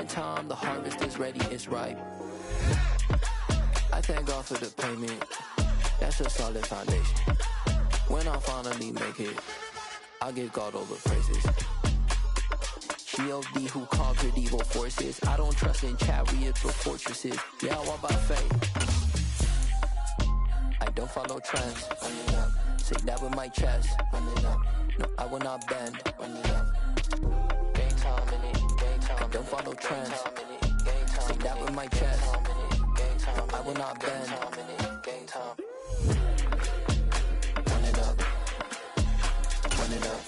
time, the harvest is ready, it's ripe. I thank God for the payment, that's a solid foundation. When I finally make it, I'll give God all the praises. G.O.D. who conquered evil forces. I don't trust in chariots or fortresses. Yeah, I walk by faith. I don't follow trends. Say that with my chest. No, I will not bend. Game time in it. I don't follow trends. Say that with my chest. I will not bend. Game time. Run it up. Run it up.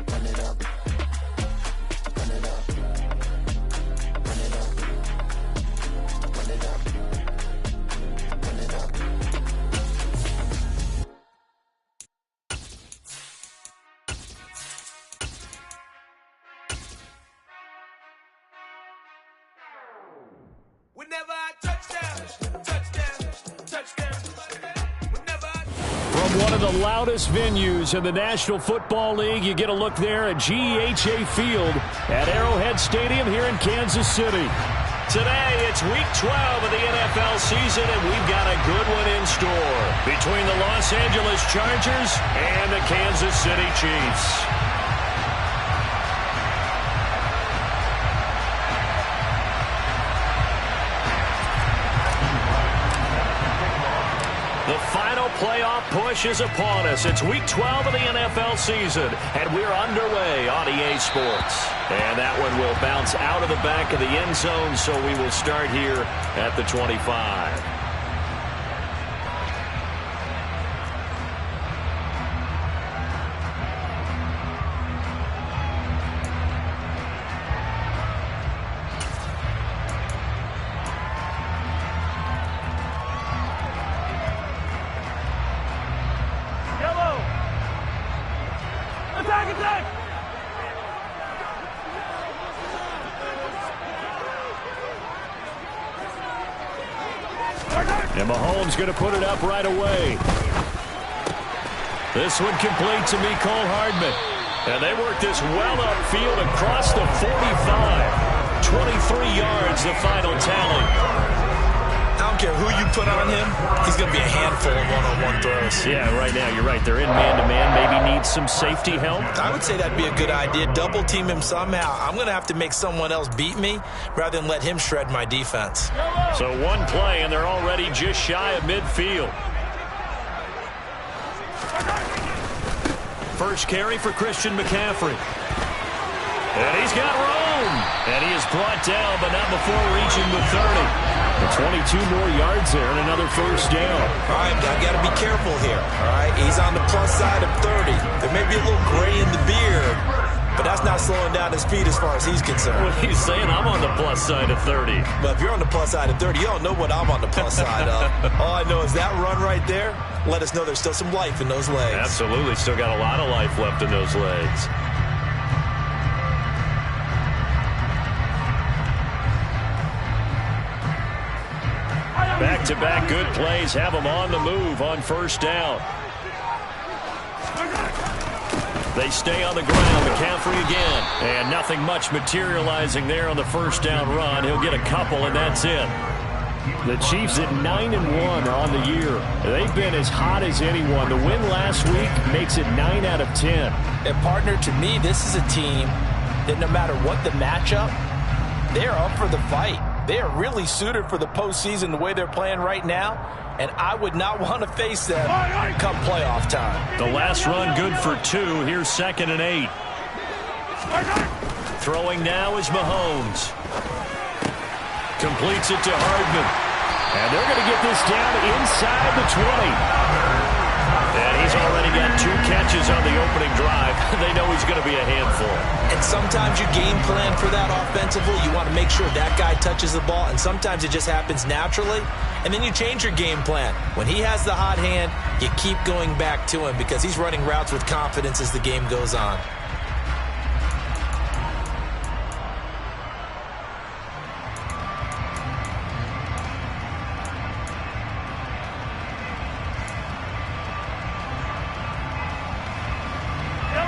Run it up. Run it up. Run it up. Run it up. Run it up. Whenever I touchdown, touchdown, touchdown. From one of the loudest venues in the National Football League, you get a look there at GEHA Field at Arrowhead Stadium here in Kansas City. Today, it's Week 12 of the NFL season, and we've got a good one in store between the Los Angeles Chargers and the Kansas City Chiefs. The final playoff push is upon us. It's Week 12 of the NFL season, and we're underway on EA Sports. And that one will bounce out of the back of the end zone, so we will start here at the 25. And Mahomes going to put it up right away. This one complete to Mecole Hardman. And they work this well upfield across the 45. 23 yards, the final tally. I don't care who you put on him, he's going to be a handful of one-on-one throws. Yeah, right now, you're right. They're in man-to-man. Maybe needs some safety help. I would say that'd be a good idea. Double team him somehow. I'm going to have to make someone else beat me rather than let him shred my defense. So one play, and they're already just shy of midfield. First carry for Christian McCaffrey. And he's got room. And he is brought down, but not before reaching the 30. 22 more yards there and another first down. All right, I got to be careful here. All right, he's on the plus side of 30. There may be a little gray in the beard, but that's not slowing down his speed as far as he's concerned. Well, he's saying I'm on the plus side of 30. But if you're on the plus side of 30, you don't know what I'm on the plus side of. All I know is that run right there, let us know there's still some life in those legs. Absolutely, still got a lot of life left in those legs. Back-to-back good plays have them on the move on first down. They stay on the ground. McCaffrey again. And nothing much materializing there on the first down run. He'll get a couple, and that's it. The Chiefs at 9-1 on the year. They've been as hot as anyone. The win last week makes it 9 out of 10. And, partner, to me, this is a team that no matter what the matchup, they're up for the fight. They are really suited for the postseason the way they're playing right now, and I would not want to face them come playoff time. The last run good for 2. Here's 2nd and 8. Throwing now is Mahomes. Completes it to Hardman. And they're going to get this down inside the 20. And he's already got 2 catches on the opening drive. They know he's going to be a handful. And sometimes you game plan for that offensively. You want to make sure that guy touches the ball, and sometimes it just happens naturally. And then you change your game plan. When he has the hot hand, you keep going back to him because he's running routes with confidence as the game goes on.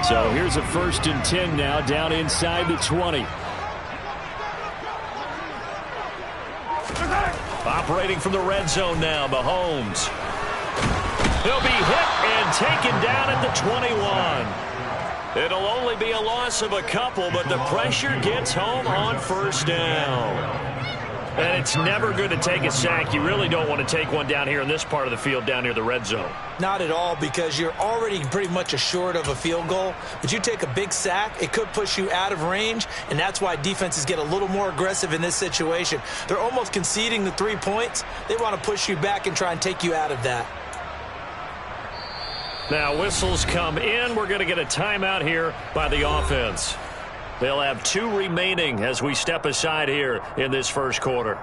So here's a 1st and 10 now, down inside the 20. Operating from the red zone now, Mahomes. He'll be hit and taken down at the 21. It'll only be a loss of a couple, but the pressure gets home on first down. And it's never going to take a sack. You really don't want to take one down here in this part of the field down near the red zone. Not at all, because you're already pretty much assured of a field goal. But you take a big sack, it could push you out of range, and that's why defenses get a little more aggressive in this situation. They're almost conceding the 3 points. They want to push you back and try and take you out of that. Now whistles come in. We're going to get a timeout here by the offense. They'll have 2 remaining as we step aside here in this first quarter.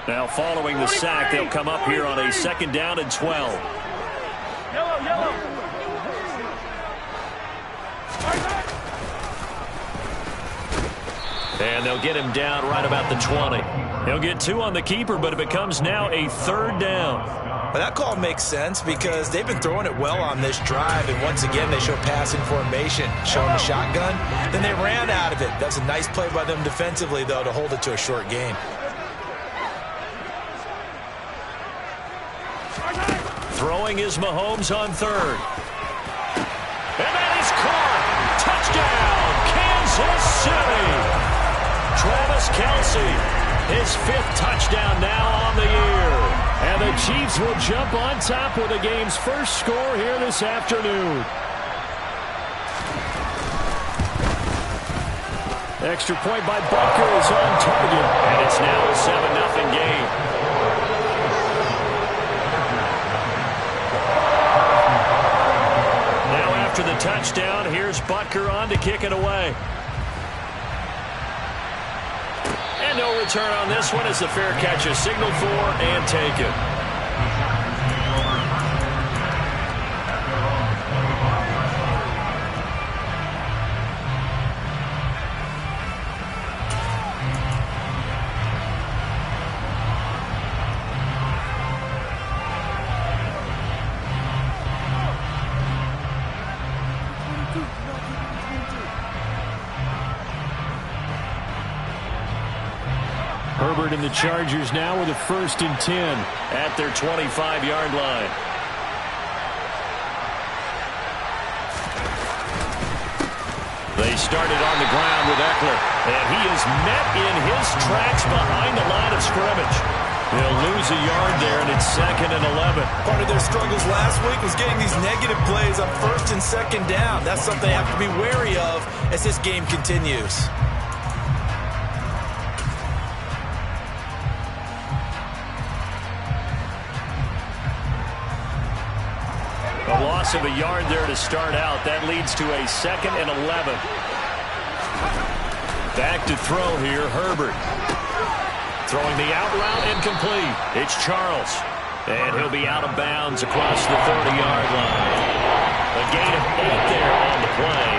Now following the sack, they'll come up here on a 2nd down and 12. Yellow. And they'll get him down right about the 20. He'll get 2 on the keeper, but it becomes now a 3rd down. Well, that call makes sense because they've been throwing it well on this drive, and once again they show passing formation, showing the shotgun. Then they ran out of it. That's a nice play by them defensively, though, to hold it to a short gain. Throwing is Mahomes on 3rd. And that is caught. Touchdown, Kansas City. Travis Kelce, his 5th touchdown now on the year. And the Chiefs will jump on top with the game's first score here this afternoon. Extra point by Butker is on target. And it's now a 7-0 game. After the touchdown, here's Butker on to kick it away. And no return on this one as the fair catch is signaled for and taken. Herbert and the Chargers now with a 1st and 10 at their 25-yard line. They started on the ground with Eckler, and he is met in his tracks behind the line of scrimmage. They'll lose a yard there, and it's 2nd and 11. Part of their struggles last week was getting these negative plays on 1st and 2nd down. That's something they have to be wary of as this game continues. A loss of a yard there to start out. That leads to a 2nd and 11. Back to throw here, Herbert. Throwing the out route incomplete. It's Charles. And he'll be out of bounds across the 30-yard line. A gain of 8 there on the play.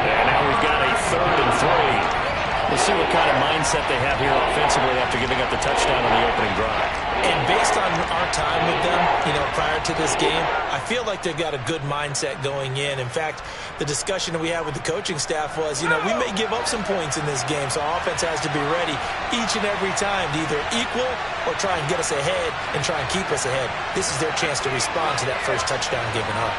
And now we've got a 3rd and 3. We'll see what kind of mindset they have here offensively after giving up the touchdown on the opening drive. And based on our time with them, prior to this game, I feel like they've got a good mindset going in. In fact, the discussion that we had with the coaching staff was, we may give up some points in this game, so our offense has to be ready each and every time to either equal or try and get us ahead and try and keep us ahead. This is their chance to respond to that first touchdown given up.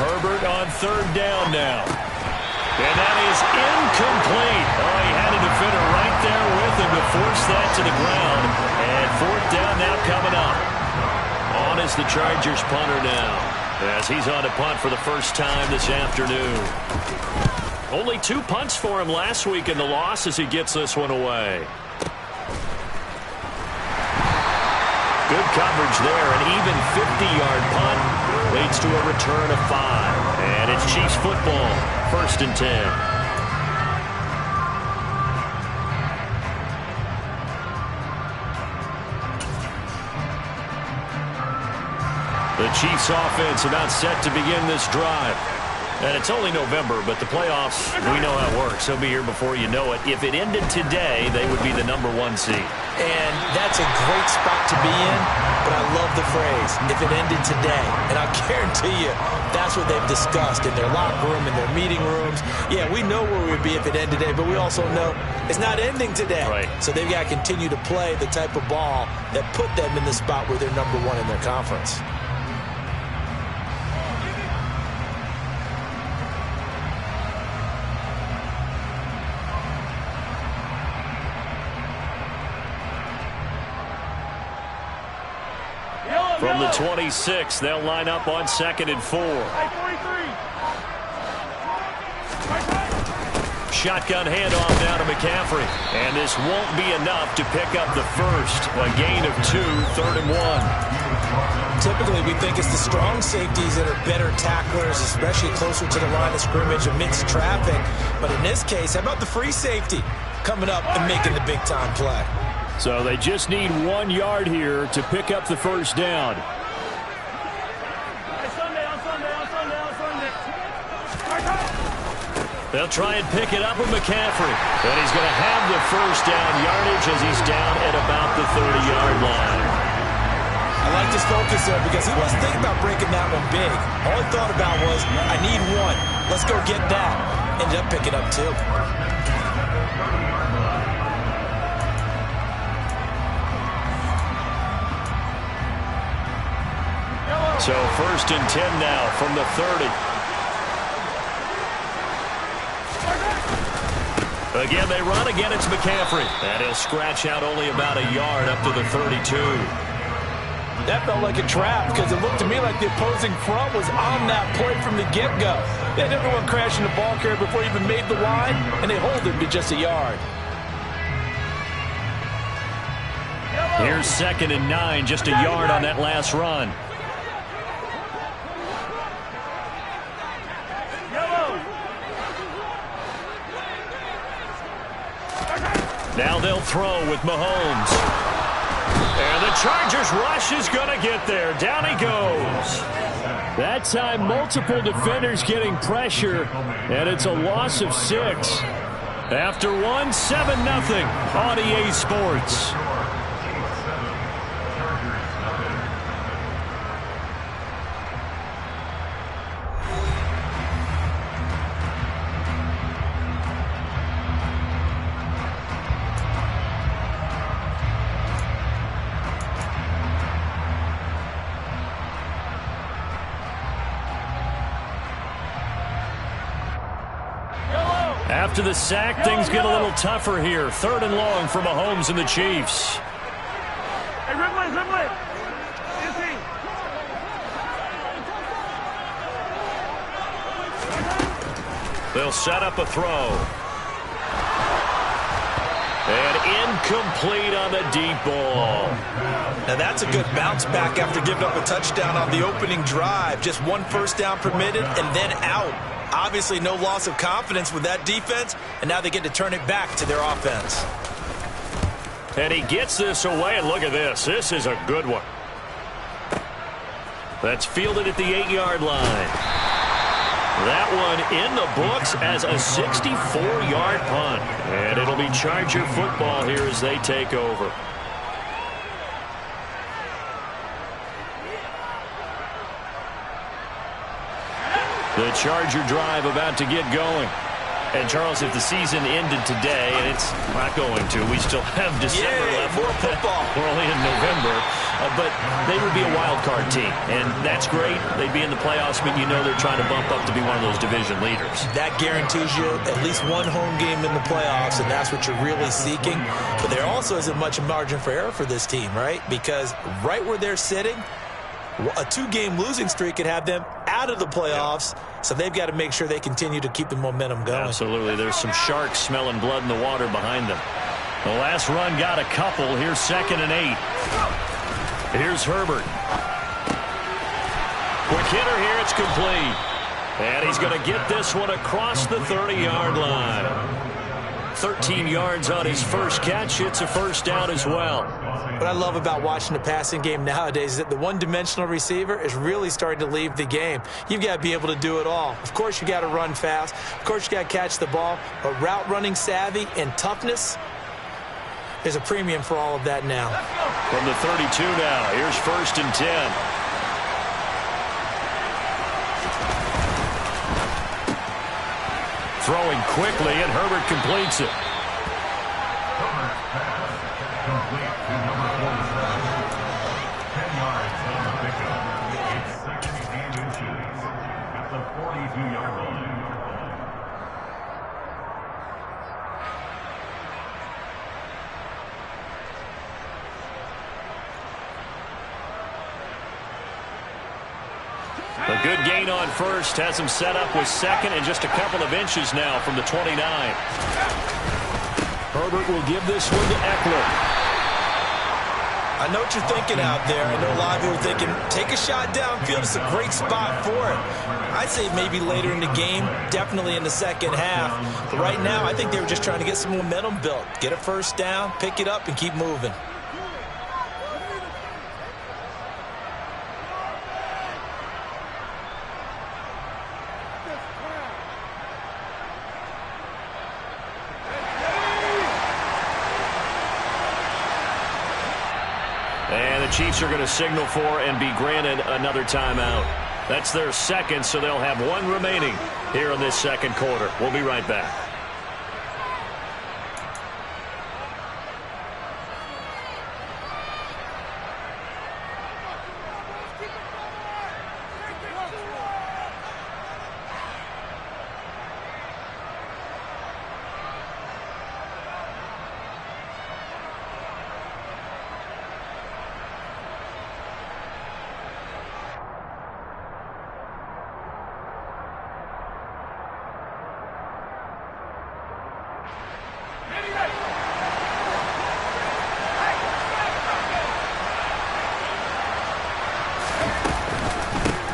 Herbert on 3rd down now. And that is incomplete. Oh, he had a defender right there with him to force that to the ground. And 4th down now coming up. On is the Chargers punter now, as he's on to punt for the first time this afternoon. Only 2 punts for him last week in the loss as he gets this one away. Good coverage there. An even 50-yard punt leads to a return of 5. And it's Chiefs football, 1st and 10. The Chiefs offense about set to begin this drive. And it's only November, but the playoffs, we know how it works. They'll be here before you know it. If it ended today, they would be the #1 seed. And that's a great spot to be in, but I love the phrase, if it ended today. And I guarantee you, that's what they've discussed in their locker room, in their meeting rooms. Yeah, we know where we would be if it ended today, but we also know it's not ending today. Right. So they've got to continue to play the type of ball that put them in the spot where they're #1 in their conference. From the 26, they'll line up on 2nd and 4. Shotgun handoff down to McCaffrey. And this won't be enough to pick up the first. A gain of 2, 3rd and 1. Typically, we think it's the strong safeties that are better tacklers, especially closer to the line of scrimmage amidst traffic. But in this case, how about the free safety coming up and making the big-time play? So they just need 1 yard here to pick up the first down. They'll try and pick it up with McCaffrey. And he's going to have the first down yardage as he's down at about the 30-yard line. I like his focus there because he wasn't thinking about breaking that one big. All he thought about was, I need 1. Let's go get that. Ended up picking up 2. So 1st and 10 now from the 30. Again, they run. Again, it's McCaffrey. And he'll scratch out only about a yard up to the 32. That felt like a trap because it looked to me like the opposing front was on that play from the get-go. They had everyone crashing the ball carrier before he even made the line, and they hold him to just a yard. Here's 2nd and 9, just a yard on that last run. Now they'll throw with Mahomes. And the Chargers rush is going to get there. Down he goes. That time, multiple defenders getting pressure, and it's a loss of 6. After 1, 7-0 on EA Sports. After the sack, things get a little tougher here. 3rd and long for Mahomes and the Chiefs. They'll set up a throw. And incomplete on the deep ball. Now that's a good bounce back after giving up a touchdown on the opening drive. Just 1 first down permitted and then out. Obviously no loss of confidence with that defense, and now they get to turn it back to their offense. And he gets this away, and look at this. This is a good one. That's fielded at the 8-yard line. That one in the books as a 64-yard punt. And it'll be Charger football here as they take over. The Charger drive about to get going. And, Charles, if the season ended today, and it's not going to, we still have December left. More football. We're only in November. But they would be a wild card team. And that's great. They'd be in the playoffs, but you know they're trying to bump up to be one of those division leaders. That guarantees you at least 1 home game in the playoffs, and that's what you're really seeking. But there also isn't much margin for error for this team, right? Because right where they're sitting, a 2-game losing streak could have them out of the playoffs, so they've got to make sure they continue to keep the momentum going. Absolutely. There's some sharks smelling blood in the water behind them. The last run got a couple. Here's 2nd and 8. Here's Herbert. Quick hitter here. It's complete. And he's going to get this one across the 30-yard line. 13 yards on his first catch. It's a first down as well. What I love about watching the passing game nowadays is that the one-dimensional receiver is really starting to leave the game. You've got to be able to do it all. Of course, you got to run fast. Of course, you got to catch the ball. But route running savvy and toughness, there's a premium for all of that now. From the 32 now, here's 1st and 10. Throwing quickly, and Herbert completes it. Herbert's pass complete to number 47. 10 yards on the pickup. It's 2nd and inches at the 42-yard line. A good gain on first has him set up with 2nd and just a couple of inches now from the 29. Herbert will give this one to Eckler. I know what you're thinking out there. I know a lot of you are thinking, take a shot downfield. It's a great spot for it. I'd say maybe later in the game, definitely in the second half. But right now, I think they were just trying to get some momentum built. Get a first down, pick it up, and keep moving. And the Chiefs are going to signal for and be granted another timeout. That's their 2nd, so they'll have 1 remaining here in this 2nd quarter. We'll be right back.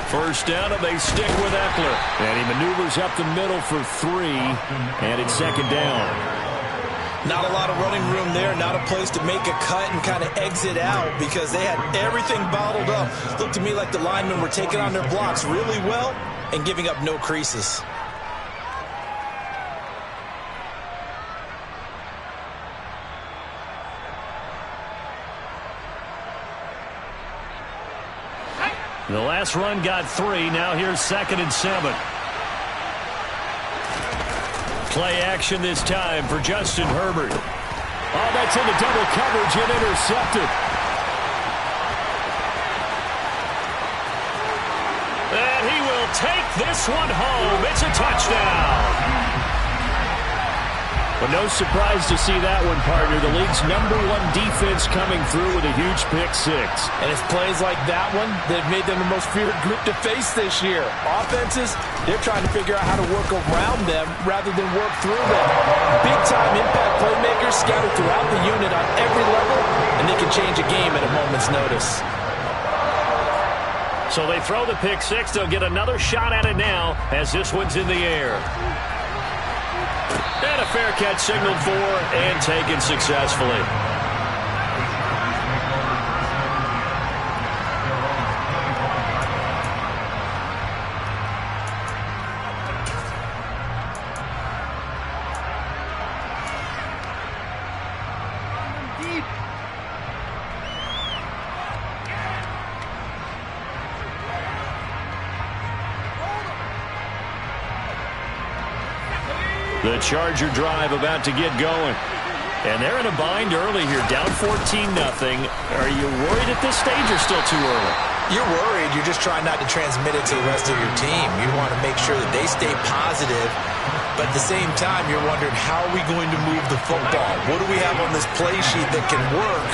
First down, and they stick with Eckler. And he maneuvers up the middle for 3, and it's 2nd down. Not a lot of running room there, not a place to make a cut and kind of exit out because they had everything bottled up. Looked to me like the linemen were taking on their blocks really well and giving up no creases. The last run got 3. Now here's 2nd and 7. Play action this time for Justin Herbert. Oh, that's into double coverage and intercepted. And he will take this one home. It's a touchdown. But no surprise to see that one, partner. The league's #1 defense coming through with a huge pick-6. And it's plays like that one that have made them the most feared group to face this year. Offenses, they're trying to figure out how to work around them rather than work through them. Big-time impact playmakers scattered throughout the unit on every level, and they can change a game at a moment's notice. So they throw the pick-6. They'll get another shot at it now as this one's in the air. And a fair catch signaled for and taken successfully. The Charger drive about to get going. And they're in a bind early here, down 14-0. Are you worried at this stage or still too early? You're worried. You're just trying not to transmit it to the rest of your team. You want to make sure that they stay positive. But at the same time, you're wondering, how are we going to move the football? What do we have on this play sheet that can work?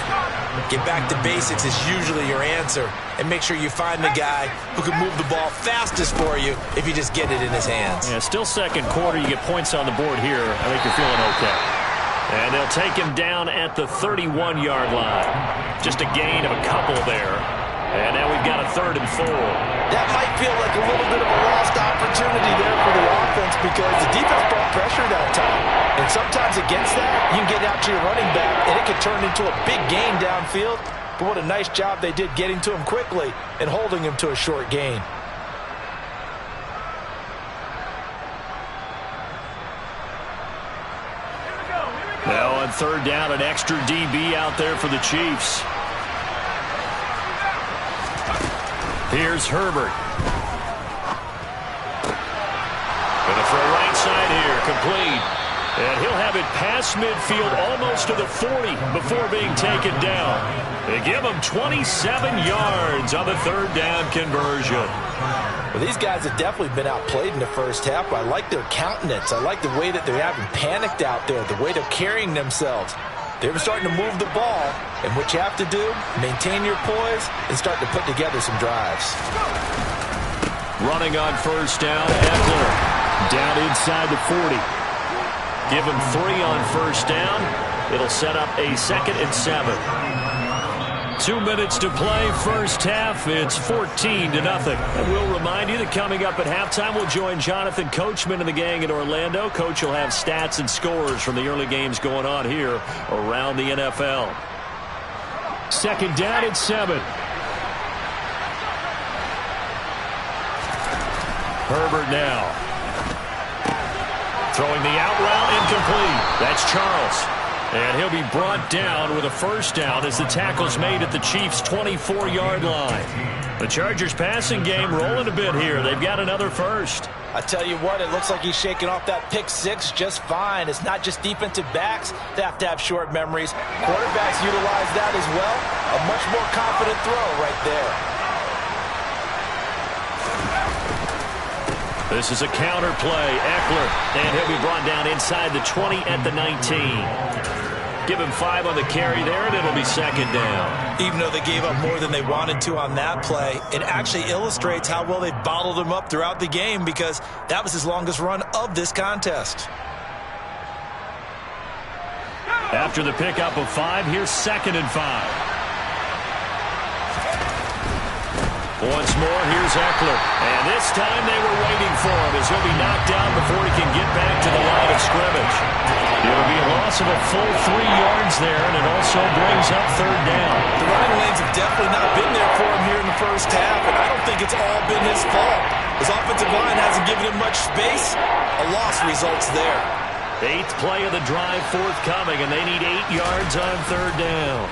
Get back to basics is usually your answer. And make sure you find the guy who can move the ball fastest for you if you just get it in his hands. Yeah, still 2nd quarter. You get points on the board here. I think you're feeling okay. And they'll take him down at the 31-yard line. Just a gain of a couple there. And now we've got a 3rd and 4. That might feel like a little bit of a lost opportunity there for the offense because the defense brought pressure that time. And sometimes against that, you can get out to your running back, and it can turn into a big gain downfield. But what a nice job they did getting to him quickly and holding him to a short gain. Now on third down, an extra DB out there for the Chiefs. Here's Herbert. Gonna throw right side here, complete. And he'll have it past midfield almost to the 40 before being taken down. They give him 27 yards on the third down conversion. Well, these guys have definitely been outplayed in the first half, but I like their countenance. I like the way that they haven't panicked out there, the way they're carrying themselves. They're starting to move the ball, and what you have to do, maintain your poise and start to put together some drives. Running on first down, Eckler down inside the 40. Give him 3 on first down. It'll set up a 2nd and 7. 2 minutes to play first half. It's 14-0. And we'll remind you that coming up at halftime, we'll join Jonathan Coachman and the gang in Orlando. Coach will have stats and scores from the early games going on here around the NFL. 2nd down and 7. Herbert now. Throwing the out route, incomplete. That's Charles. And he'll be brought down with a first down as the tackle's made at the Chiefs' 24-yard line. The Chargers' passing game rolling a bit here. They've got another first. I tell you what, it looks like he's shaking off that pick six just fine. It's not just defensive backs that have to have short memories. Quarterbacks utilize that as well. A much more confident throw right there. This is a counter play. Eckler, and he'll be brought down inside the 20 at the 19. Give him 5 on the carry there, and it'll be 2nd down. Even though they gave up more than they wanted to on that play, it actually illustrates how well they bottled him up throughout the game because that was his longest run of this contest. After the pickup of 5, here's 2nd and 5. Once more, here's Eckler. And this time they were waiting for him as he'll be knocked down before he can get back to the line of scrimmage. It'll be a loss of a full 3 yards there, and it also brings up third down. The running lanes have definitely not been there for him here in the first half, and I don't think it's all been his fault. His offensive line hasn't given him much space. A loss results there. 8th play of the drive forthcoming, and they need 8 yards on third down.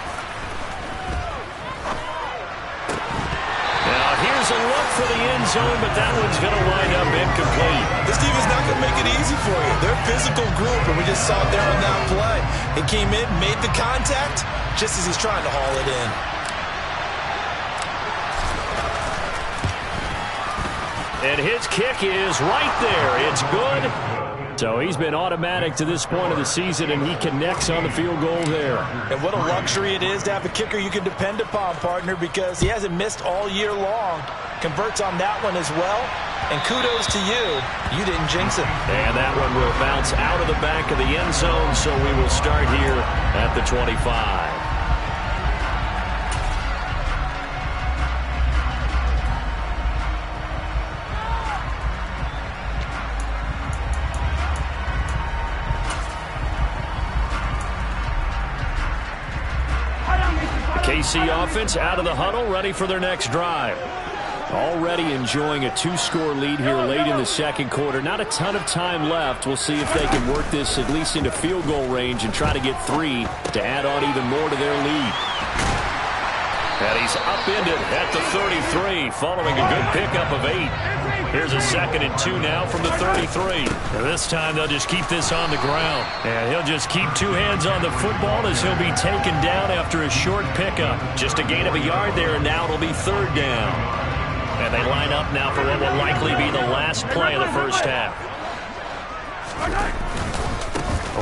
Now here's a look for the end zone, but that one's going to wind up incomplete. This team is not going to make it easy for you. They're a physical group, and we just saw it there on that play. He came in, made the contact, just as he's trying to haul it in. And his kick is right there. It's good. So he's been automatic to this point of the season, and he connects on the field goal there. And what a luxury it is to have a kicker you can depend upon, partner, because he hasn't missed all year long. Converts on that one as well. And kudos to you. You didn't jinx it. And that one will bounce out of the back of the end zone, so we will start here at the 25. KC offense out of the huddle, ready for their next drive. Already enjoying a 2-score lead here late in the second quarter. Not a ton of time left. We'll see if they can work this at least into field goal range and try to get 3 to add on even more to their lead. And he's upended at the 33 following a good pickup of 8. Here's a 2nd and 2 now from the 33. And this time they'll just keep this on the ground. And he'll just keep 2 hands on the football as he'll be taken down after a short pickup. Just a gain of a yard there, and now it'll be third down. And they line up now for what will likely be the last play of the first half.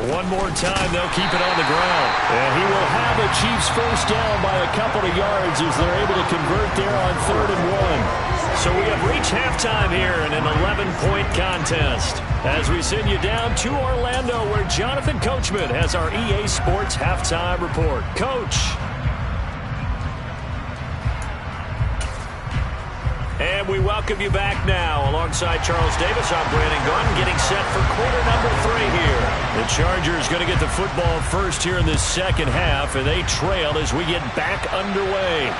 One more time, they'll keep it on the ground. And he will have a Chiefs first down by a couple of yards as they're able to convert there on 3rd and 1. So we have reached halftime here in an 11-point contest. As we send you down to Orlando, where Jonathan Coachman has our EA Sports halftime report. Coach. And And we welcome you back now. Alongside Charles Davis, I'm Brandon Gordon, getting set for quarter number 3 here. The Chargers going to get the football first here in this second half, and they trail as we get back underway.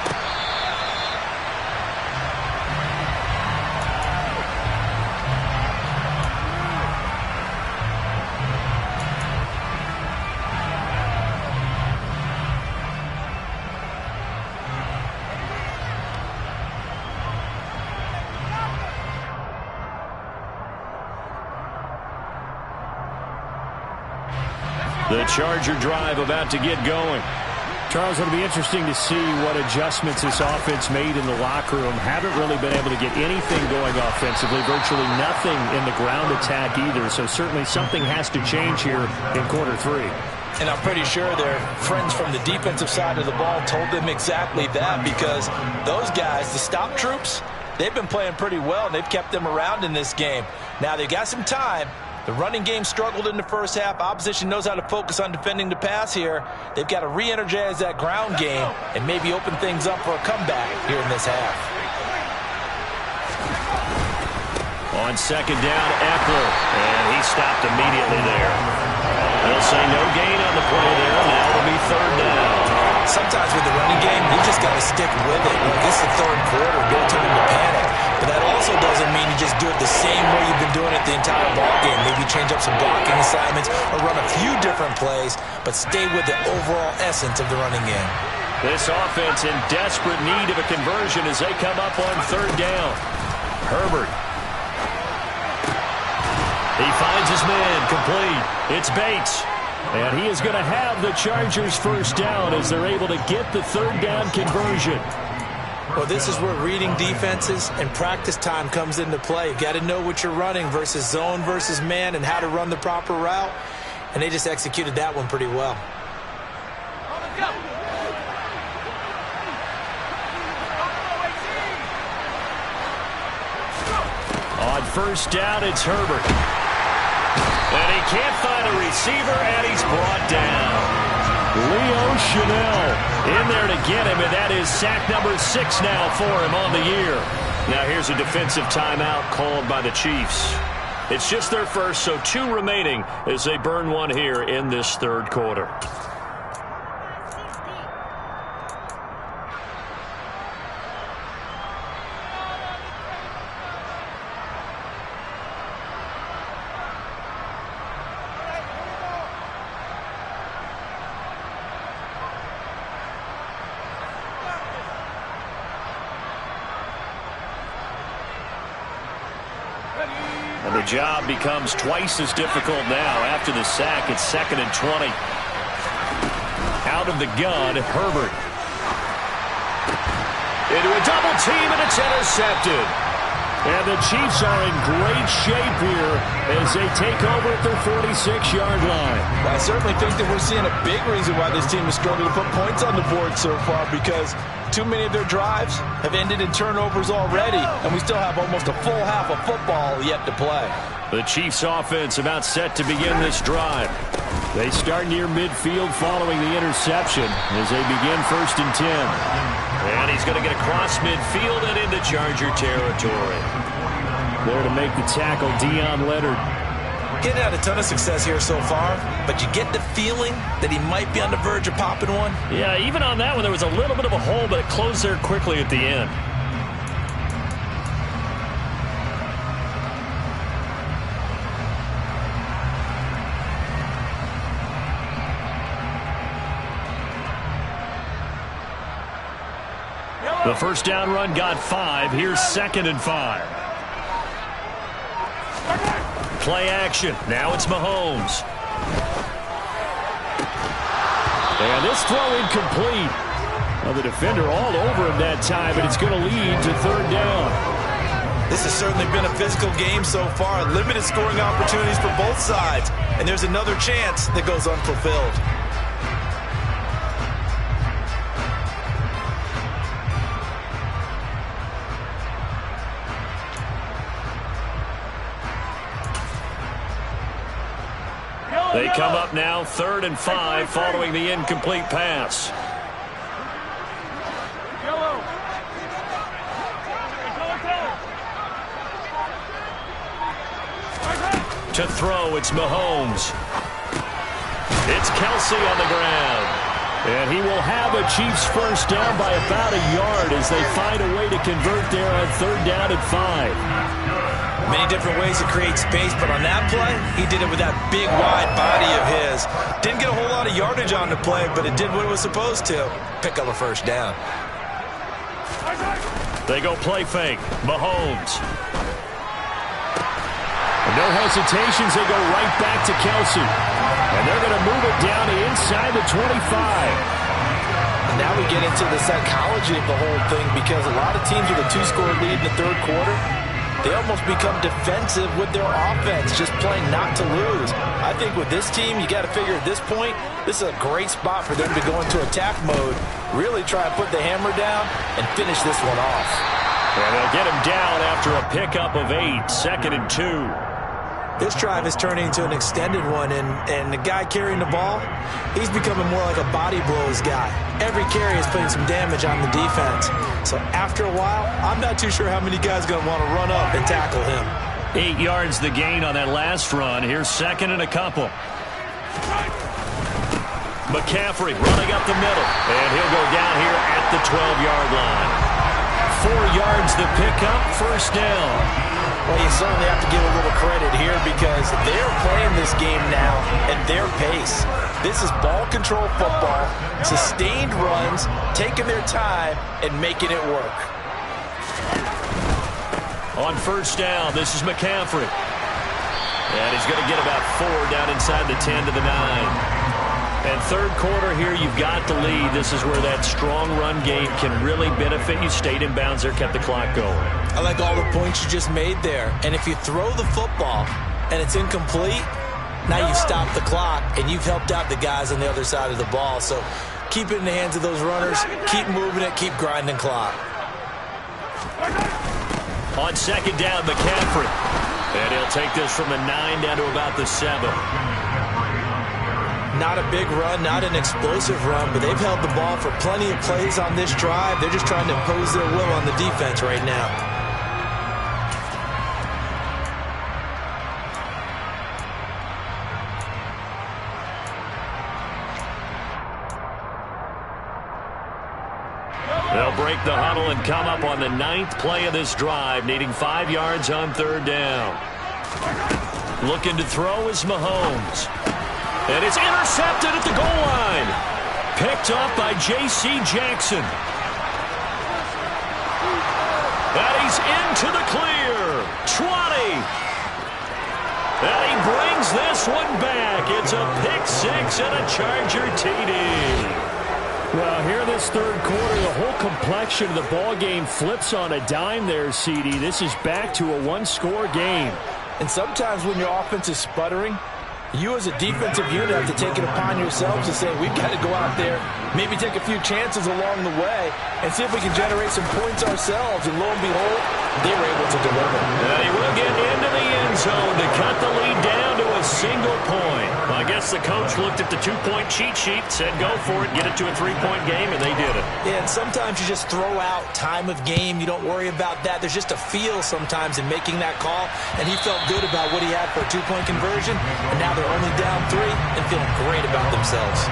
The Charger drive about to get going. Charles, it'll be interesting to see what adjustments this offense made in the locker room. Haven't really been able to get anything going offensively, virtually nothing in the ground attack either. So certainly something has to change here in quarter 3. And I'm pretty sure their friends from the defensive side of the ball told them exactly that, because those guys, the stop troops, they've been playing pretty well, and they've kept them around in this game. Now they've got some time. The running game struggled in the first half. Opposition knows how to focus on defending the pass here. They've got to re-energize that ground game and maybe open things up for a comeback here in this half. On second down, Eckler, and he stopped immediately there. They'll say no gain on the play there. Now it'll be third down. Sometimes with the running game, you just got to stick with it. This is the third quarter, no time to panic. But that also doesn't mean you just do it the same way you've been doing it the entire ballgame. Maybe change up some blocking assignments or run a few different plays, but stay with the overall essence of the running game. This offense in desperate need of a conversion as they come up on third down. Herbert. He finds his man, complete. It's Bates. And he is going to have the Chargers first down as they're able to get the third down conversion. Well, this is where reading defenses and practice time comes into play. You got to know what you're running versus zone versus man and how to run the proper route. And they just executed that one pretty well. On first down, it's Herbert. And he can't find a receiver, and he's brought down. Leo Chanel in there to get him, and that is sack number 6 now for him on the year. Now here's a defensive timeout called by the Chiefs. It's just their first, so 2 remaining as they burn one here in this third quarter. And the job becomes twice as difficult now. After the sack, it's 2nd and 20. Out of the gun, Herbert. Into a double team, and it's intercepted. And the Chiefs are in great shape here as they take over at their 46-yard line. Well, I certainly think that we're seeing a big reason why this team is struggling to put points on the board so far, because too many of their drives have ended in turnovers already, and we still have almost a full half of football yet to play. The Chiefs offense about set to begin this drive. They start near midfield following the interception as they begin 1st and 10. And he's going to get across midfield and into Charger territory. There to make the tackle, Deion Leonard. Getting out a ton of success here so far, but you get the feeling that he might be on the verge of popping one. Yeah, even on that one, there was a little bit of a hole, but it closed there quickly at the end. The first down run got 5. Here's 2nd and 5. Play action. Now it's Mahomes. And this throw incomplete. Well, the defender all over him that time, but it's going to lead to third down. This has certainly been a physical game so far. Limited scoring opportunities for both sides. And there's another chance that goes unfulfilled. They come up now 3rd and 5 following the incomplete pass. To throw, it's Mahomes. It's Kelsey on the ground. And he will have a Chiefs first down by about a yard as they find a way to convert there on 3rd down and 5. Many different ways to create space, but on that play, he did it with that big, wide body of his. Didn't get a whole lot of yardage on the play, but it did what it was supposed to. Pick up a first down. They go play fake. Mahomes. No hesitations. They go right back to Kelsey. And they're going to move it down to inside the 25. And now we get into the psychology of the whole thing, because a lot of teams with a 2-score lead in the 3rd quarter, they almost become defensive with their offense, just playing not to lose. I think with this team, you got to figure at this point, this is a great spot for them to go into attack mode, really try and put the hammer down and finish this one off. And they'll get him down after a pickup of 8, 2nd and 2. This drive is turning into an extended one, and the guy carrying the ball, he's becoming more like a body blows guy. Every carry is putting some damage on the defense. So after a while, I'm not too sure how many guys are going to want to run up and tackle him. 8 yards the gain on that last run. Here's 2nd and a couple. McCaffrey running up the middle, and he'll go down here at the 12-yard line. 4 yards the pickup, first down. Well, you certainly have to give a little credit here, because they're playing this game now at their pace. This is ball control football, sustained runs, taking their time and making it work. On first down, this is McCaffrey. And he's going to get about 4 down inside the 10 to the 9. And 3rd quarter here, you've got the lead. This is where that strong run game can really benefit you. Stayed in bounds there, kept the clock going. I like all the points you just made there. And if you throw the football and it's incomplete, now you stop the clock and you've helped out the guys on the other side of the ball. So keep it in the hands of those runners. Keep moving it. Keep grinding clock. On 2nd down, McCaffrey. And he'll take this from the 9 down to about the 7. Not a big run, not an explosive run, but they've held the ball for plenty of plays on this drive. They're just trying to impose their will on the defense right now. They'll break the huddle and come up on the 9th play of this drive, needing 5 yards on 3rd down. Looking to throw is Mahomes. And it's intercepted at the goal line. Picked up by J.C. Jackson. And he's into the clear. 20. And he brings this one back. It's a pick 6 and a Charger TD. Well, here this 3rd quarter, the whole complexion of the ball game flips on a dime there, CD. This is back to a 1-score game. And sometimes when your offense is sputtering, you as a defensive unit have to take it upon yourselves to say, we've got to go out there, maybe take a few chances along the way, and see if we can generate some points ourselves. And lo and behold, they were able to deliver. And he will get into the end zone to cut the lead down to a single point. Well, I guess the coach looked at the 2-point cheat sheet, said go for it, get it to a 3-point game, and they did it. Yeah, and sometimes you just throw out time of game. You don't worry about that. There's just a feel sometimes in making that call, and he felt good about what he had for a 2-point conversion, and now they're only down 3 and feeling great about themselves.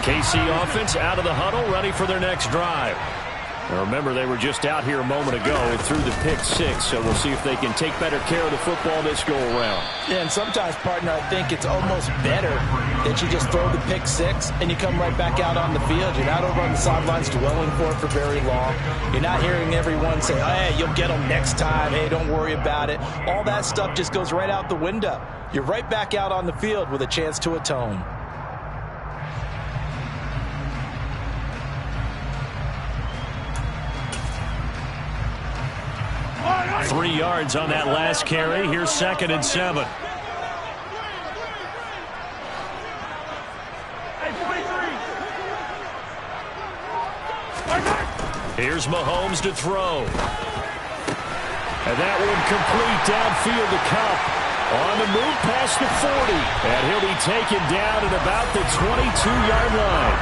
KC offense out of the huddle, ready for their next drive. Now remember, they were just out here a moment ago and threw the pick 6, so we'll see if they can take better care of the football this go-around. Yeah, and sometimes, partner, I think it's almost better that you just throw the pick 6 and you come right back out on the field. You're not over on the sidelines dwelling for it for very long. You're not hearing everyone say, hey, you'll get them next time. Hey, don't worry about it. All that stuff just goes right out the window. You're right back out on the field with a chance to atone. 3 yards on that last carry. Here's 2nd and 7. Here's Mahomes to throw. And that one complete downfield to Kupp. On the move past the 40. And he'll be taken down at about the 22-yard line.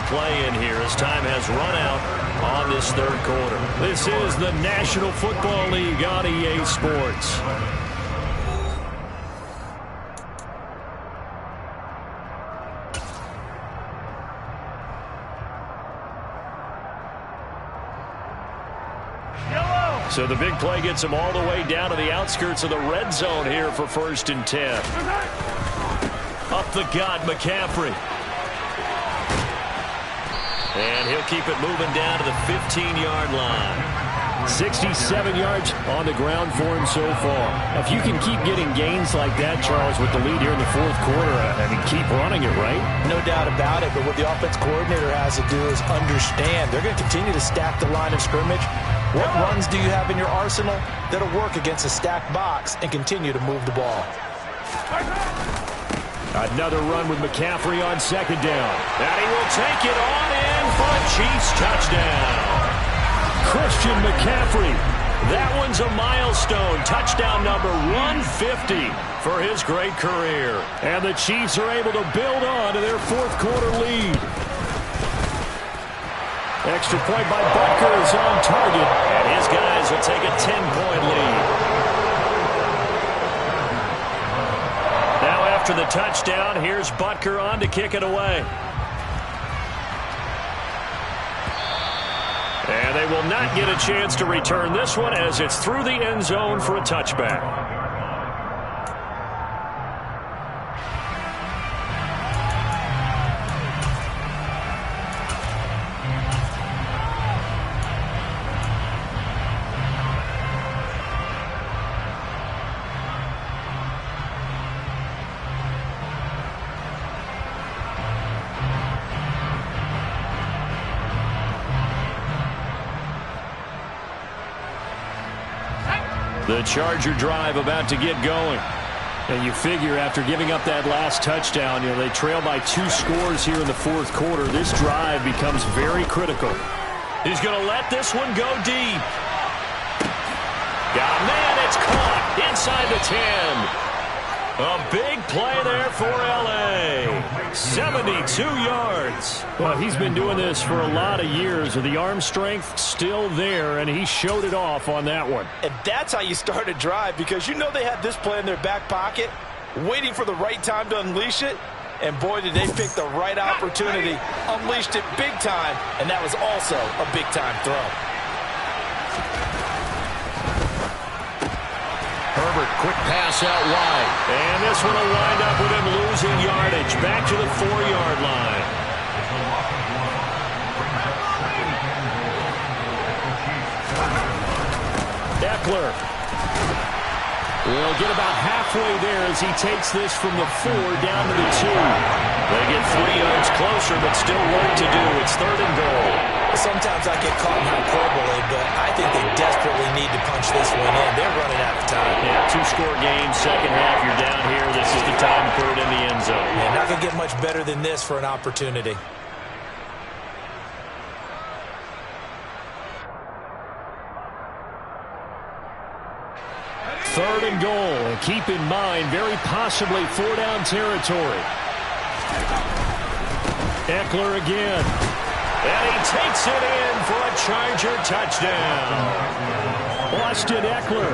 play in here as time has run out on this third quarter. This is the National Football League on EA Sports. So the big play gets him all the way down to the outskirts of the red zone here for 1st and 10. Up the gut, McCaffrey. And he'll keep it moving down to the 15-yard line. 67 yards on the ground for him so far. If you can keep getting gains like that, Charles, with the lead here in the fourth quarter, I mean, keep running it, right? No doubt about it, but what the offense coordinator has to do is understand. They're going to continue to stack the line of scrimmage. What runs do you have in your arsenal that'll work against a stacked box and continue to move the ball? Another run with McCaffrey on 2nd down. And he will take it on in for a Chiefs touchdown. Christian McCaffrey. That one's a milestone. Touchdown number 150 for his great career. And the Chiefs are able to build on to their fourth quarter lead. Extra point by Butker is on target, and his guys will take a 10-point lead. Now after the touchdown, here's Butker on to kick it away. And they will not get a chance to return this one as it's through the end zone for a touchback. The Charger drive about to get going. And you figure after giving up that last touchdown, you know, they trail by 2 scores here in the fourth quarter. This drive becomes very critical. He's going to let this one go deep. Got a man, it's caught inside the 10. A big play there for L.A. 72 yards. Well, he's been doing this for a lot of years. The arm strength still there, and he showed it off on that one. And that's how you start a drive, because you know they had this play in their back pocket, waiting for the right time to unleash it. And boy, did they pick the right opportunity. Unleashed it big time, and that was also a big-time throw. Herbert, quick pass out wide. And this one will wind up with him losing yardage. Back to the 4-yard line. Eckler will get about halfway there as he takes this from the 4 down to the 2. They get 3 yards closer, but still work to do. It's 3rd and goal. Sometimes I get caught in hyperbole, but I think they desperately need to punch this one in. They're running out of time. Yeah, 2-score game, second half, you're down here. This is the time to put it in the end zone. Yeah, not going to get much better than this for an opportunity. Third and goal. And keep in mind, very possibly 4-down territory. Eckler again. And he takes it in for a Charger touchdown. Austin Eckler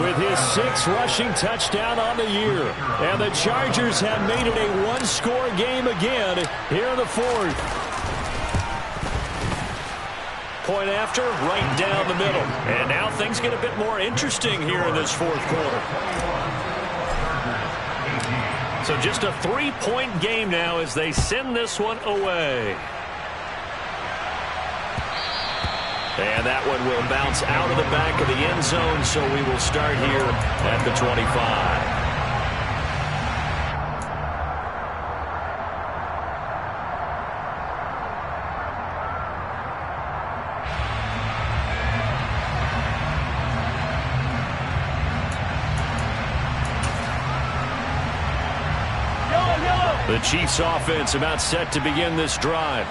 with his 6th rushing touchdown on the year. And the Chargers have made it a 1-score game again here in the 4th. Point after, right down the middle. And now things get a bit more interesting here in this 4th quarter. So just a 3-point game now as they send this one away. And that one will bounce out of the back of the end zone, so we will start here at the 25. The Chiefs offense about set to begin this drive.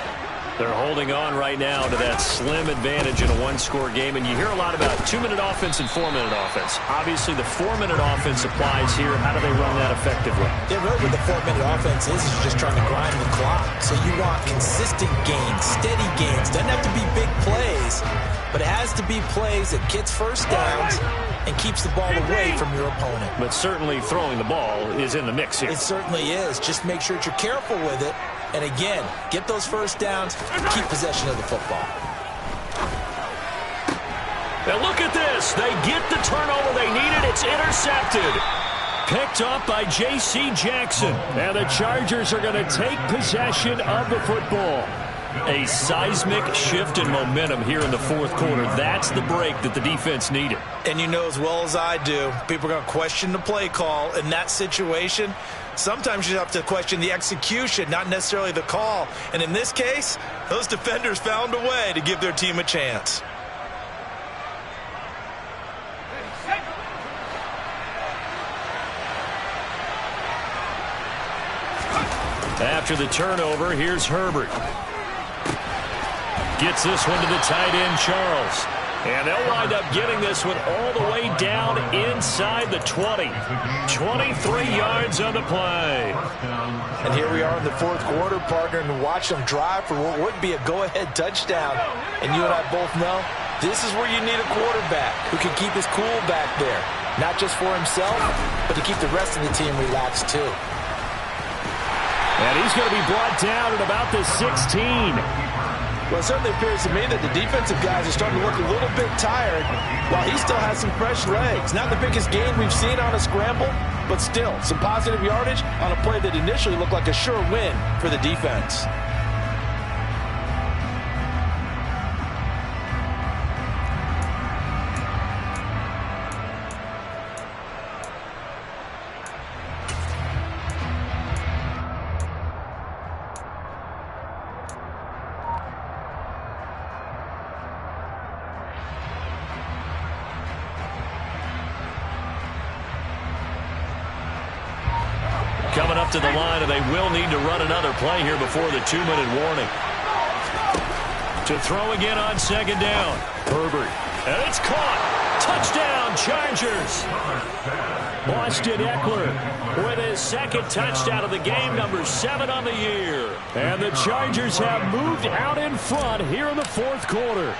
They're holding on right now to that slim advantage in a one-score game, and you hear a lot about 2-minute offense and 4-minute offense. Obviously, the 4-minute offense applies here. How do they run that effectively? Yeah, really what the 4-minute offense is just trying to grind the clock. So you want consistent gains, steady gains. Doesn't have to be big plays, but it has to be plays that gets first downs and keeps the ball away from your opponent. But certainly throwing the ball is in the mix here. It certainly is. Just make sure that you're careful with it. And again, get those first downs, keep possession of the football. Now look at this. They get the turnover they needed. It's intercepted. Picked up by J.C. Jackson. And the Chargers are going to take possession of the football. A seismic shift in momentum here in the fourth quarter. That's the break that the defense needed. And you know as well as I do, people are going to question the play call in that situation. Sometimes you have to question the execution, not necessarily the call. And in this case, those defenders found a way to give their team a chance. After the turnover, here's Herbert. Gets this one to the tight end, Charles. And they'll wind up getting this one all the way down inside the 20. 23 yards on the play. And here we are in the fourth quarter, partner, and watch them drive for what would be a go-ahead touchdown. And you and I both know this is where you need a quarterback who can keep his cool back there. Not just for himself, but to keep the rest of the team relaxed too. And he's going to be brought down at about the 16. Well, it certainly appears to me that the defensive guys are starting to look a little bit tired while he still has some fresh legs. Not the biggest gain we've seen on a scramble, but still some positive yardage on a play that initially looked like a sure win for the defense. Coming up to the line, and they will need to run another play here before the 2-minute warning. To throw again on second down. Herbert. And it's caught. Touchdown, Chargers. Austin Eckler with his second touchdown of the game, number 7 on the year. And the Chargers have moved out in front here in the fourth quarter.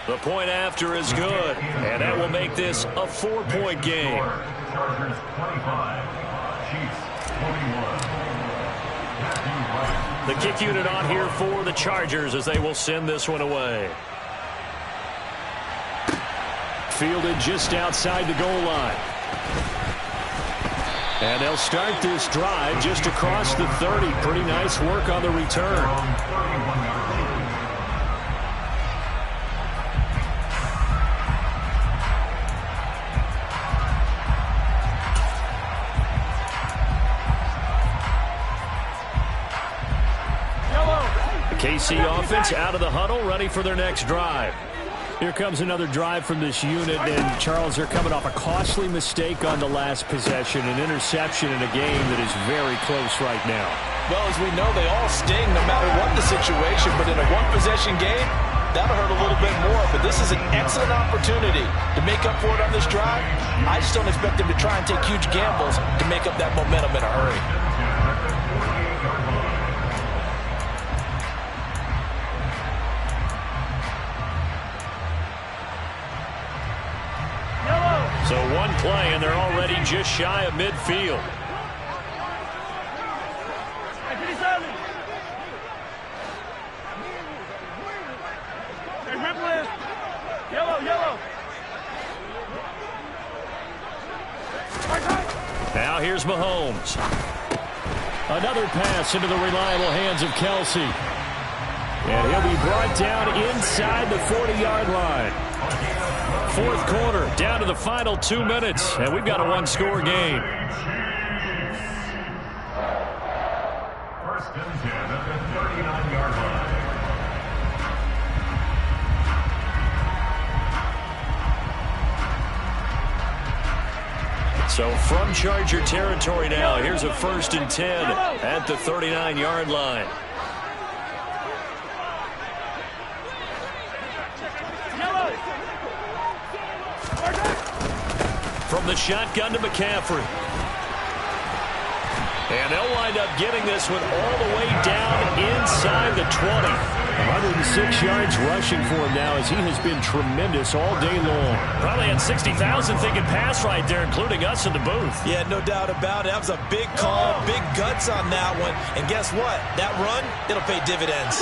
The point after is good, and that will make this a 4-point game. Chargers 25, Chiefs 21. The kick unit on here for the Chargers as they will send this one away. Fielded just outside the goal line. And they'll start this drive just across the 30. Pretty nice work on the return. KC offense out of the huddle, ready for their next drive. Here comes another drive from this unit, and Charles, they're coming off a costly mistake on the last possession, an interception in a game that is very close right now. Well, as we know, they all sting no matter what the situation, but in a one-possession game, that'll hurt a little bit more. But this is an excellent opportunity to make up for it on this drive. I just don't expect them to try and take huge gambles to make up that momentum in a hurry. So one play, and they're already just shy of midfield. Now here's Mahomes. Another pass into the reliable hands of Kelsey. And he'll be brought down inside the 40-yard line. Fourth quarter, down to the final 2 minutes, and we've got a one-score game. First and 10 at the 39-yard line. So from Charger territory now, here's a 1st and 10 at the 39-yard line. From the shotgun to McCaffrey. And they'll wind up getting this one all the way down inside the 20. 106 yards rushing for him now as he has been tremendous all day long. Probably had 60,000 thinking pass right there, including us in the booth. Yeah, no doubt about it. That was a big call, big guts on that one. And guess what? That run, it'll pay dividends.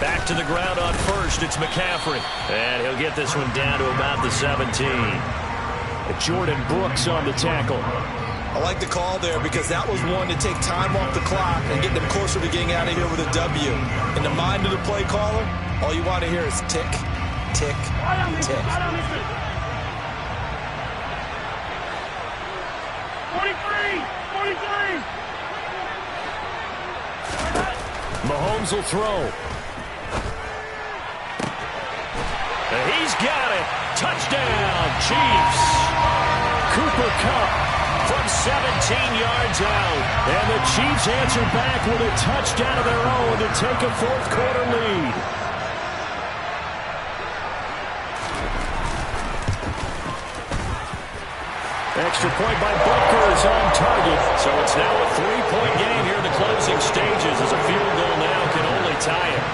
Back to the ground on 1st. It's McCaffrey. And he'll get this one down to about the 17. Jordan Brooks on the tackle. I like the call there because that was one to take time off the clock and get them closer to getting out of here with a W. In the mind of the play caller, all you want to hear is tick, tick, tick. 43! Mahomes will throw. And he's got it. Touchdown, Chiefs. Cooper Kupp from 17 yards out. And the Chiefs answer back with a touchdown of their own to take a fourth-quarter lead. Extra point by Butker is on target. So it's now a 3-point game here in the closing stages as a field goal now can only tie it.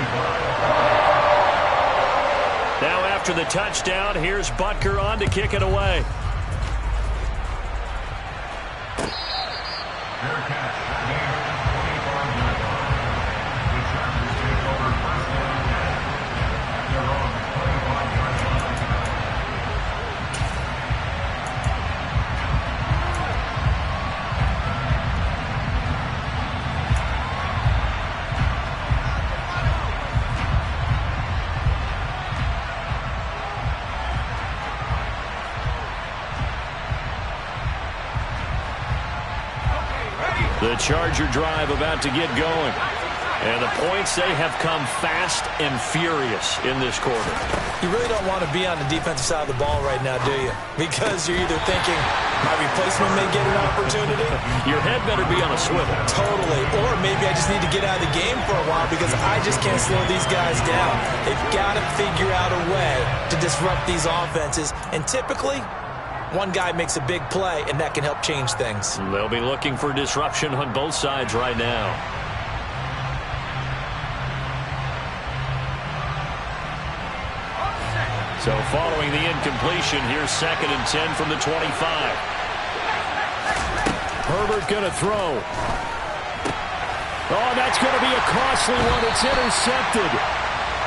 Now after the touchdown, here's Butker on to kick it away. Fair catch. Gain 25 yards. The Chargers take over 1st and 10 at their own 25-yard line. The Charger drive about to get going. And the points, they have come fast and furious in this quarter. You really don't want to be on the defensive side of the ball right now, do you? Because you're either thinking, my replacement may get an opportunity. Your head better be on a swivel. Totally. Or maybe I just need to get out of the game for a while because I just can't slow these guys down. They've got to figure out a way to disrupt these offenses. And typically, one guy makes a big play, and that can help change things. They'll be looking for disruption on both sides right now. So following the incompletion, here's 2nd and 10 from the 25. Herbert going to throw. Oh, that's going to be a costly one. It's intercepted.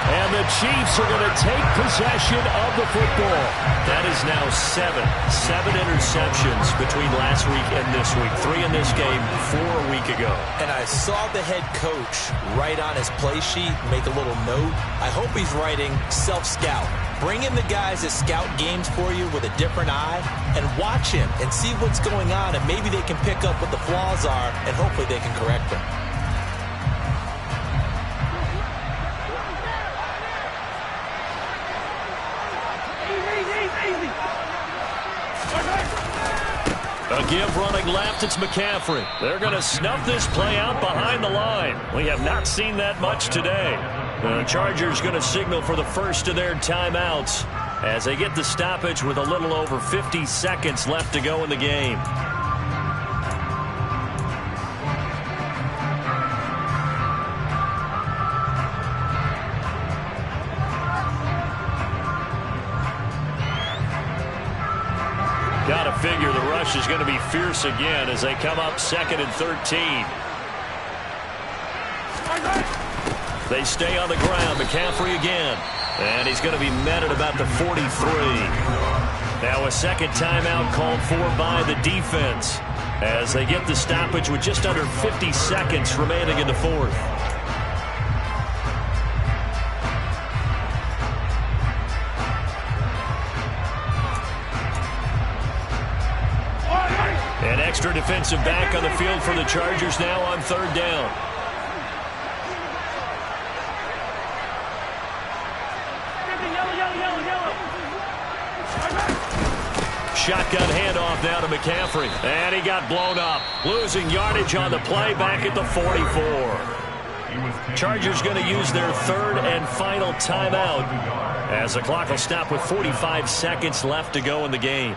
And the Chiefs are going to take possession of the football. That is now 7 interceptions between last week and this week. 3 in this game, 4 a week ago. And I saw the head coach write on his play sheet, make a little note. I hope he's writing self-scout. Bring in the guys that scout games for you with a different eye and watch him and see what's going on, and maybe they can pick up what the flaws are, and hopefully they can correct them. A give running left, it's McCaffrey. They're going to snuff this play out behind the line. We have not seen that much today. The Chargers going to signal for the first of their timeouts as they get the stoppage with a little over 50 seconds left to go in the game. Got to figure the rush is going to be fierce again as they come up 2nd and 13. They stay on the ground. McCaffrey again. And he's going to be met at about the 43. Now a second timeout called for by the defense as they get the stoppage with just under 50 seconds remaining in the fourth. An extra defensive back on the field for the Chargers now on 3rd down. shotgun handoff now to McCaffrey. And he got blown up. Losing yardage on the play back at the 44. Chargers going to use their third and final timeout as the clock will stop with 45 seconds left to go in the game.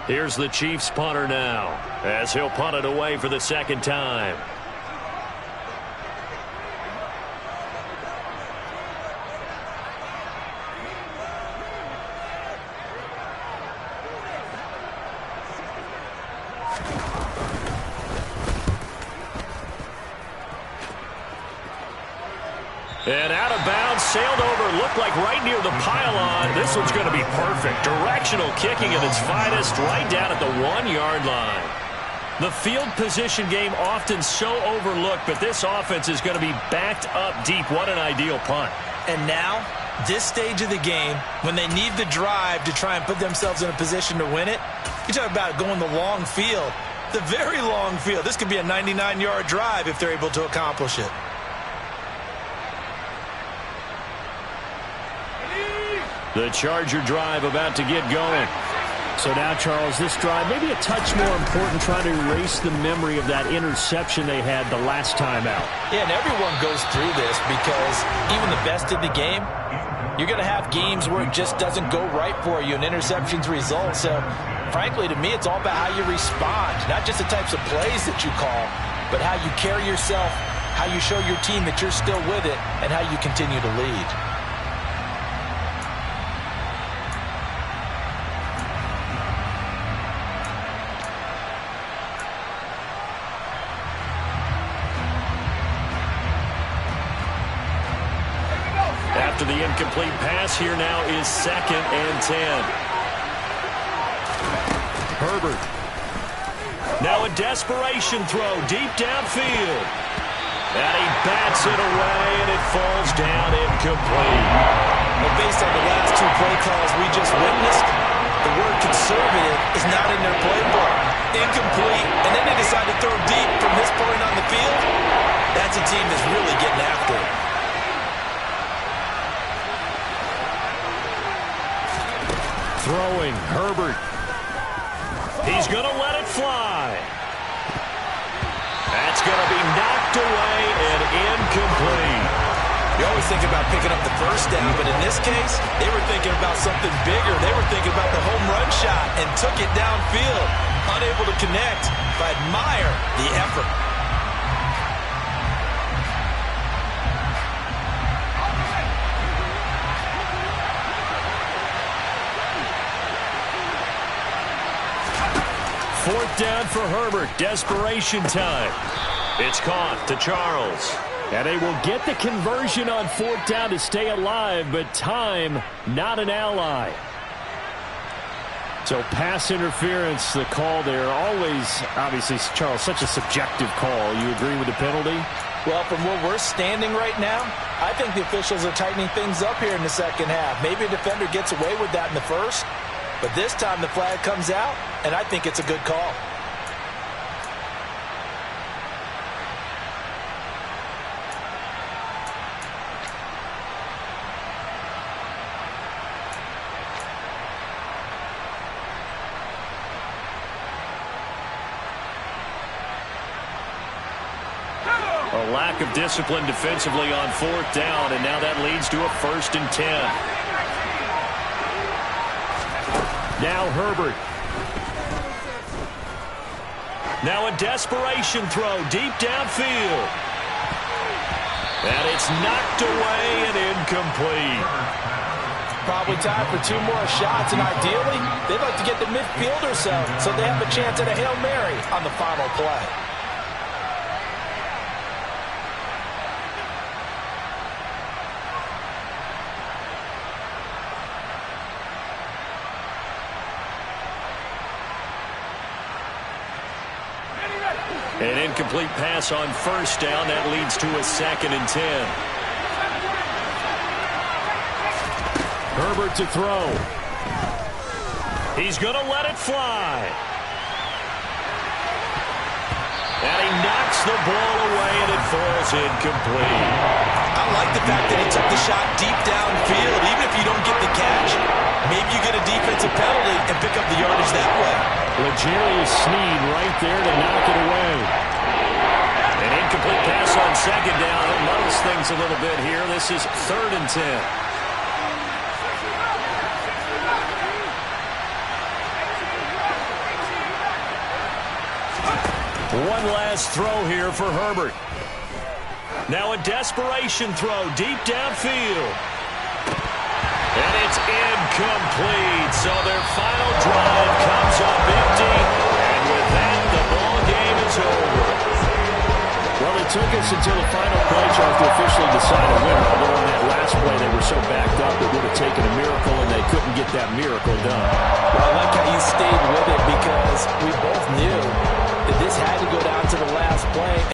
Here's the Chiefs punter now as he'll punt it away for the second time. And out of bounds, sailed over, looked like right near the pylon. This one's going to be perfect. Directional kicking at its finest, right down at the 1-yard line. The field position game often so overlooked, but this offense is going to be backed up deep. What an ideal punt. And now, this stage of the game, when they need the drive to try and put themselves in a position to win it, you talk about going the long field, the very long field. This could be a 99-yard drive if they're able to accomplish it. The Charger drive about to get going. So now, Charles, this drive maybe a touch more important, trying to erase the memory of that interception they had the last time out. Yeah, and everyone goes through this because even the best in the game, you're going to have games where it just doesn't go right for you and interceptions result. So, frankly, to me, it's all about how you respond, not just the types of plays that you call, but how you carry yourself, how you show your team that you're still with it, and how you continue to lead. After the incomplete pass, here now is 2nd and 10. Herbert. Now a desperation throw deep downfield. And he bats it away, and it falls down incomplete. Well, based on the last 2 play calls we just witnessed, the word conservative is not in their playbook. Incomplete, and then they decide to throw deep from this point on the field. That's a team that's really getting after it. Throwing, Herbert. He's going to let it fly. That's going to be knocked away and incomplete. You always think about picking up the first down, but in this case, they were thinking about something bigger. They were thinking about the home run shot and took it downfield. Unable to connect, but admire the effort. Fourth down for Herbert. Desperation time. It's caught to Charles. And they will get the conversion on 4th down to stay alive, but time not an ally. So pass interference, the call there. Always, obviously, Charles, such a subjective call. You agree with the penalty? Well, from where we're standing right now, I think the officials are tightening things up here in the second half. Maybe a defender gets away with that in the first, but this time the flag comes out, and I think it's a good call. A lack of discipline defensively on 4th down, and now that leads to a 1st and 10. Now Herbert. Now a desperation throw deep downfield. And it's knocked away and incomplete. Probably time for 2 more shots, and ideally, they'd like to get the midfield or so they have a chance at a Hail Mary on the final play. An incomplete pass on 1st down. That leads to a 2nd and 10. Herbert to throw. He's going to let it fly. And he knocks the ball away, and it falls incomplete. I like the fact that he took the shot deep downfield. Even if you don't get the catch, maybe you get a defensive penalty and pick up the yardage that way. L'Jarius Sneed right there to knock it away. An incomplete pass on second down. That muddles things a little bit here. This is 3rd and 10. One last throw here for Herbert. Now a desperation throw deep downfield. And it's incomplete. So their final drive comes up empty. And with that, the ball game is over. Well, it took us until the final play drive to officially decide a winner. Although on that last play, they were so backed up, it would have taken a miracle, and they couldn't get that miracle done. Well, I like how you stayed with it because we both knew that this had to go down to the last play.